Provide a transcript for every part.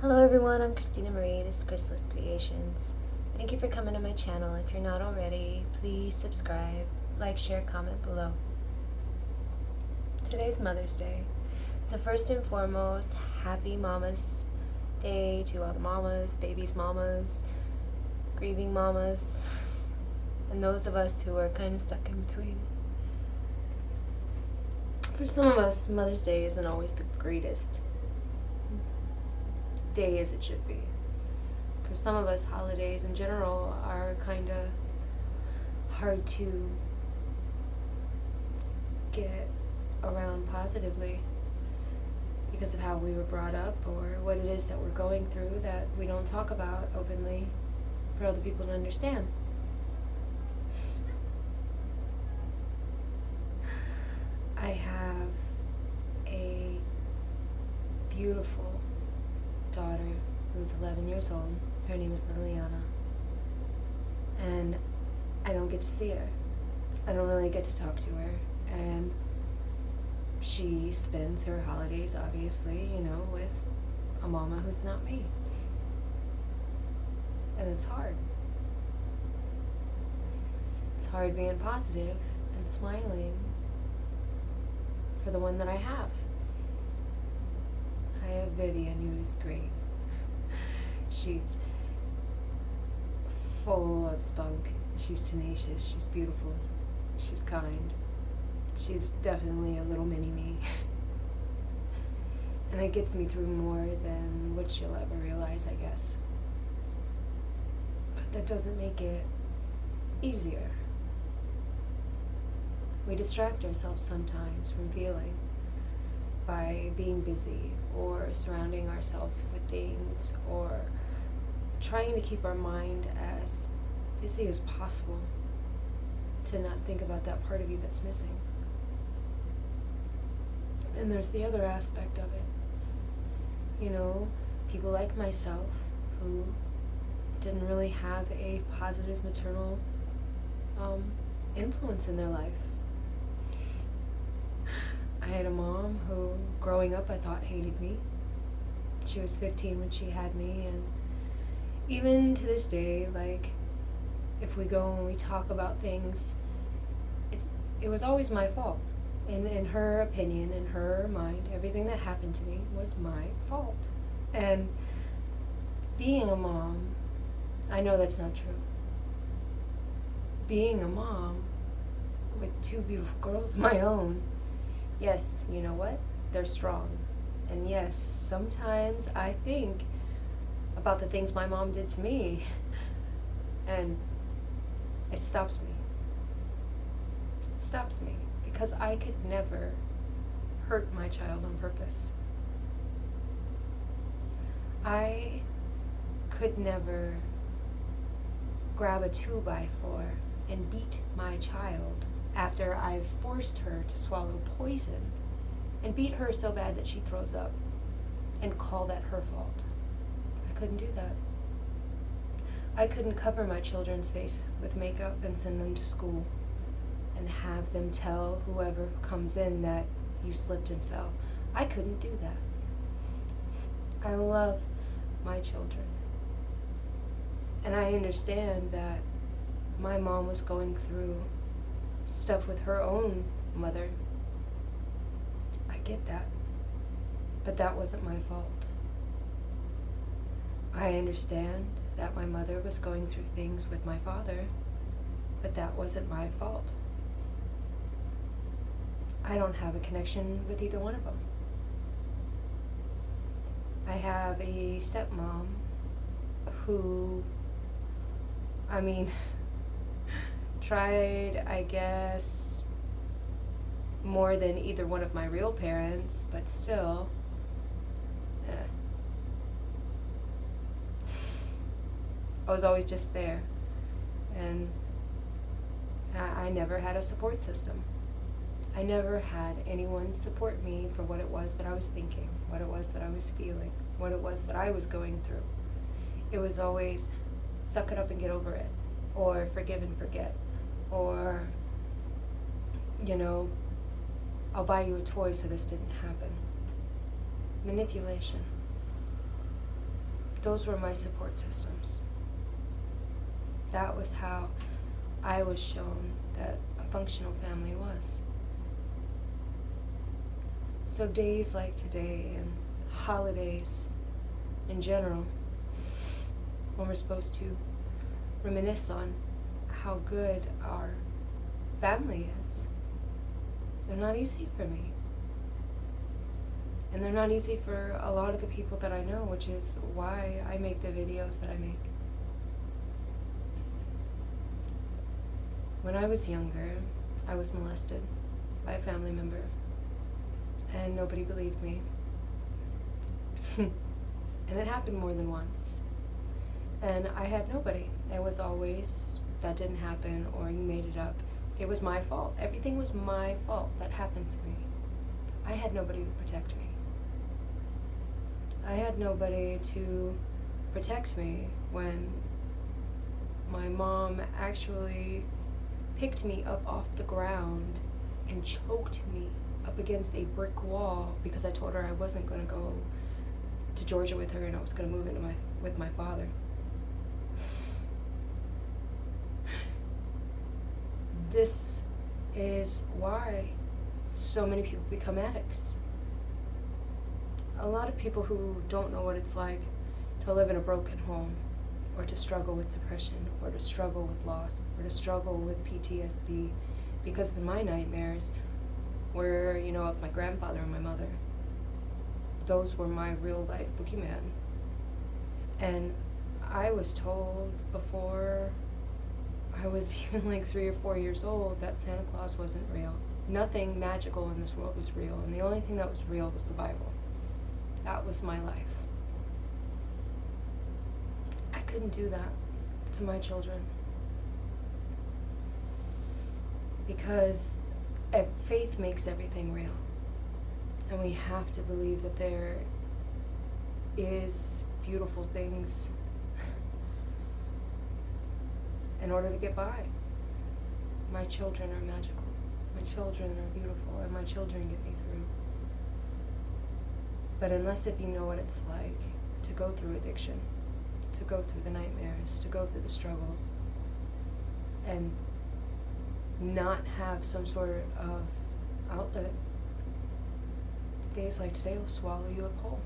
Hello everyone, I'm Christina Marie, this is Chrysalis Creations. Thank you for coming to my channel. If you're not already, please subscribe, like, share, comment below. Today's Mother's Day. So first and foremost, happy Mama's Day to all the mamas, babies mamas, grieving mamas, and those of us who are kind of stuck in between. For some of us, Mother's Day isn't always the greatest day as it should be. For some of us, holidays in general are kind of hard to get around positively because of how we were brought up or what it is that we're going through that we don't talk about openly for other people to understand. I have a beautiful daughter who's 11 years old. Her name is Liliana. And I don't get to see her. I don't really get to talk to her. And she spends her holidays, obviously, with a mama who's not me. And it's hard. It's hard being positive and smiling for the one that I have. I have Vivian, who is great. She's full of spunk. She's tenacious. She's beautiful. She's kind. She's definitely a little mini me. And it gets me through more than what she'll ever realize, I guess. But that doesn't make it easier. We distract ourselves sometimes from feeling by being busy or surrounding ourselves with things or trying to keep our mind as busy as possible to not think about that part of you that's missing. And there's the other aspect of it. People like myself who didn't really have a positive maternal influence in their life. I had a mom who, growing up, I thought hated me. She was 15 when she had me, and even to this day, if we go and we talk about things, it was always my fault. In her opinion, in her mind, everything that happened to me was my fault. And being a mom, I know that's not true. Being a mom with two beautiful girls of my own, yes, you know what? They're strong. And yes, sometimes I think about the things my mom did to me, and it stops me. It stops me because I could never hurt my child on purpose. I could never grab a 2x4 and beat my child after I've forced her to swallow poison and beat her so bad that she throws up and call that her fault. I couldn't do that. I couldn't cover my children's face with makeup and send them to school and have them tell whoever comes in that you slipped and fell. I couldn't do that. I love my children. And I understand that my mom was going through stuff with her own mother. I get that. But that wasn't my fault. I understand that my mother was going through things with my father, but that wasn't my fault. I don't have a connection with either one of them. I have a stepmom who, tried, I guess, more than either one of my real parents, but still, I was always just there. And I never had a support system. I never had anyone support me for what it was that I was thinking, what it was that I was feeling, what it was that I was going through. It was always suck it up and get over it, or forgive and forget, or, I'll buy you a toy so this didn't happen. Manipulation. Those were my support systems. That was how I was shown that a functional family was. So days like today and holidays in general, when we're supposed to reminisce on how good our family is, they're not easy for me. And they're not easy for a lot of the people that I know, which is why I make the videos that I make. When I was younger, I was molested by a family member, and nobody believed me. And it happened more than once. And I had nobody. It was always, that didn't happen, or you made it up. It was my fault. Everything was my fault that happened to me. I had nobody to protect me. I had nobody to protect me when my mom actually picked me up off the ground and choked me up against a brick wall because I told her I wasn't going to go to Georgia with her and I was going to move into with my father. This is why so many people become addicts. A lot of people who don't know what it's like to live in a broken home, or to struggle with depression, or to struggle with loss, or to struggle with PTSD, because my nightmares were, of my grandfather and my mother. Those were my real life boogeyman. And I was told before I was even like 3 or 4 years old that Santa Claus wasn't real. Nothing magical in this world was real, and the only thing that was real was the Bible. That was my life. I couldn't do that to my children, because faith makes everything real, and we have to believe that there is beautiful things in order to get by. My children are magical. My children are beautiful, and my children get me through. But unless if you know what it's like to go through addiction, to go through the nightmares, to go through the struggles, and not have some sort of outlet, days like today will swallow you up whole.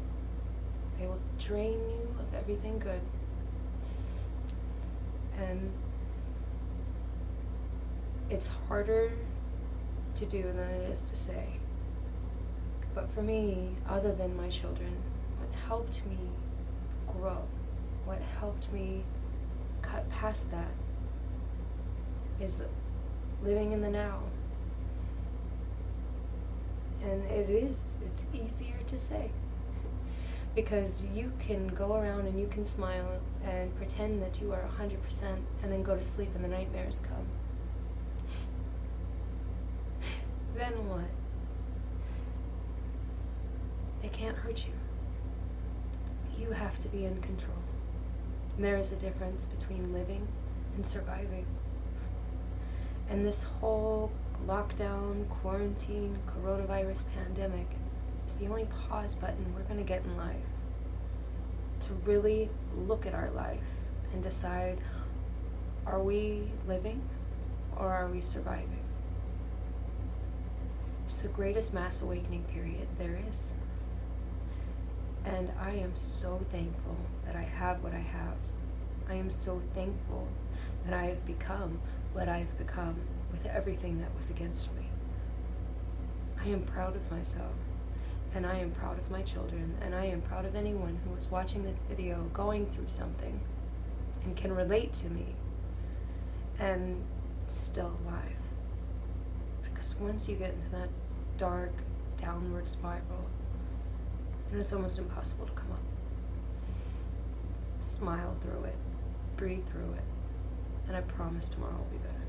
They will drain you of everything good. And it's harder to do than it is to say. But for me, other than my children, what helped me grow, what helped me cut past that, is living in the now. And it's easier to say, because you can go around and you can smile and pretend that you are 100% and then go to sleep and the nightmares come. Then what? They can't hurt you. You have to be in control. And there is a difference between living and surviving. And this whole lockdown, quarantine, coronavirus pandemic is the only pause button we're going to get in life to really look at our life and decide, are we living or are we surviving? It's the greatest mass awakening period there is. And I am so thankful that I have what I have. I am so thankful that I have become what I've become with everything that was against me. I am proud of myself, and I am proud of my children, and I am proud of anyone who is watching this video going through something and can relate to me and still alive. Because once you get into that dark, downward spiral, and it's almost impossible to come up. Smile through it, breathe through it, and I promise tomorrow will be better.